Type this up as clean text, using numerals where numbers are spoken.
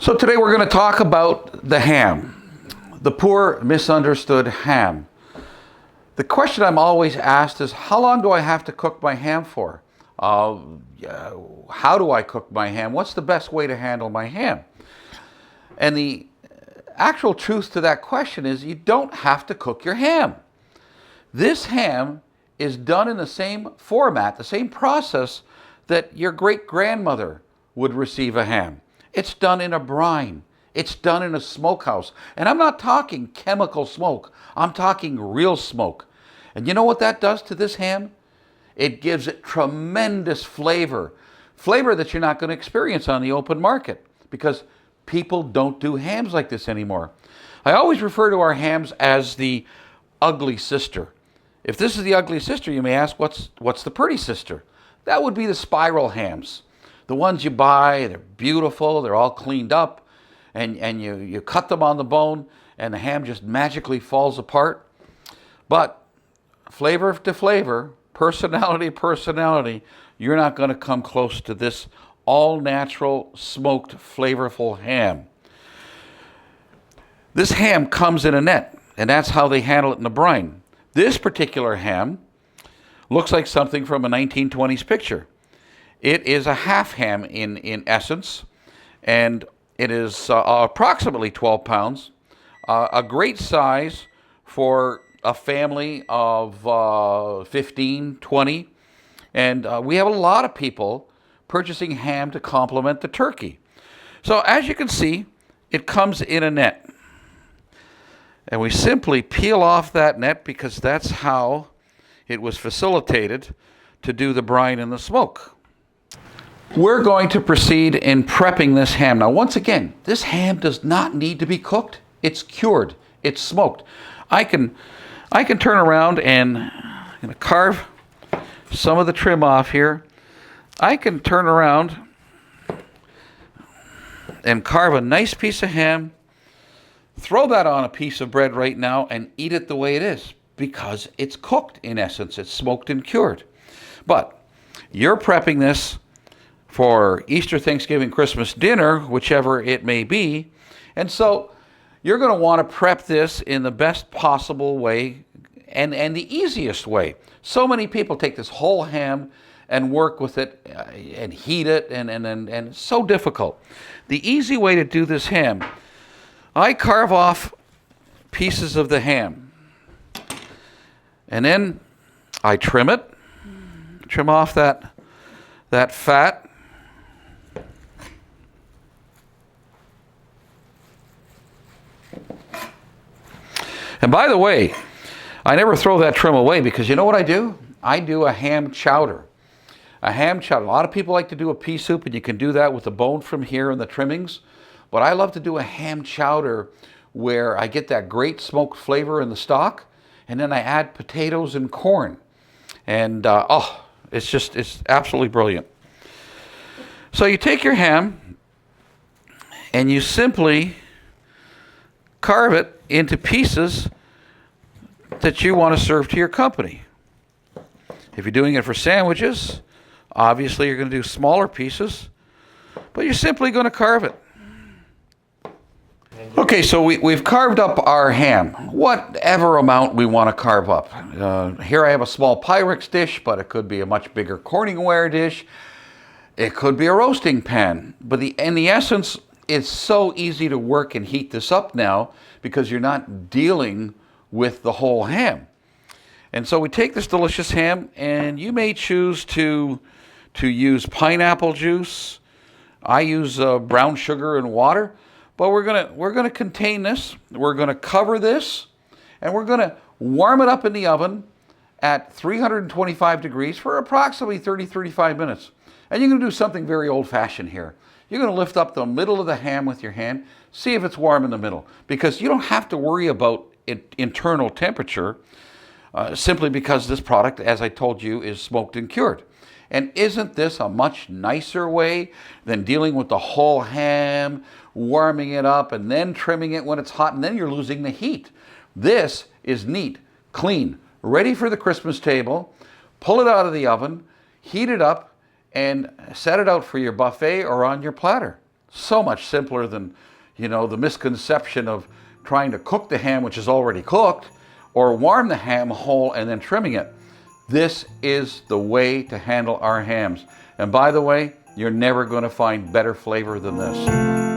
So today we're going to talk about the ham, the poor misunderstood ham. The question I'm always asked is, how long do I have to cook my ham for? How do I cook my ham? What's the best way to handle my ham? And the actual truth to that question is you don't have to cook your ham. This ham is done in the same format, the same process that your great-grandmother would receive a ham. It's done in a brine. It's done in a smokehouse. And I'm not talking chemical smoke. I'm talking real smoke. And you know what that does to this ham? It gives it tremendous flavor. Flavor that you're not going to experience on the open market because people don't do hams like this anymore. I always refer to our hams as the ugly sister. If this is the ugly sister, you may ask, what's the pretty sister? That would be the spiral hams. The ones you buy, they're beautiful, they're all cleaned up, and you cut them on the bone, and the ham just magically falls apart. But flavor to flavor, personality to personality, you're not going to come close to this all-natural, smoked, flavorful ham. This ham comes in a net, and that's how they handle it in the brine. This particular ham looks like something from a 1920s picture. It is a half ham in essence, and it is approximately 12 pounds, a great size for a family of 15, 20, and we have a lot of people purchasing ham to complement the turkey. So as you can see, it comes in a net. And we simply peel off that net because that's how it was facilitated to do the brine and the smoke. We're going to proceed in prepping this ham. Now, once again, this ham does not need to be cooked. It's cured. It's smoked. I can turn around and I'm going to carve some of the trim off here. I can turn around and carve a nice piece of ham, throw that on a piece of bread right now, and eat it the way it is because it's cooked in essence. It's smoked and cured. But you're prepping this for Easter, Thanksgiving, Christmas dinner, whichever it may be. And so you're going to want to prep this in the best possible way and the easiest way. So many people take this whole ham and work with it and heat it, and it's so difficult. The easy way to do this ham, I carve off pieces of the ham, and then I trim it, trim off that fat. And by the way, I never throw that trim away because you know what I do? I do a ham chowder. A ham chowder. A lot of people like to do a pea soup, and you can do that with the bone from here and the trimmings. But I love to do a ham chowder where I get that great smoked flavor in the stock, and then I add potatoes and corn. And it's absolutely brilliant. So you take your ham and you simply carve it into pieces that you want to serve to your company. If you're doing it for sandwiches, obviously you're going to do smaller pieces, but you're simply going to carve it. Okay, so we've carved up our ham, whatever amount we want to carve up. Here I have a small Pyrex dish, but it could be a much bigger Corningware dish. It could be a roasting pan. But in the essence, it's so easy to work and heat this up now because you're not dealing with the whole ham. And so we take this delicious ham, and you may choose to use pineapple juice. I use brown sugar and water. But we're gonna contain this. We're gonna cover this, and we're gonna warm it up in the oven at 325 degrees for approximately 30-35 minutes. And you're gonna do something very old-fashioned here. You're gonna lift up the middle of the ham with your hand, see if it's warm in the middle, because you don't have to worry about internal temperature simply because this product, as I told you, is smoked and cured. And isn't this a much nicer way than dealing with the whole ham, warming it up, and then trimming it when it's hot, and then you're losing the heat? This is neat, clean, ready for the Christmas table. Pull it out of the oven, heat it up, and set it out for your buffet or on your platter. So much simpler than, the misconception of trying to cook the ham, which is already cooked, or warm the ham whole and then trimming it. This is the way to handle our hams. And by the way, you're never going to find better flavor than this.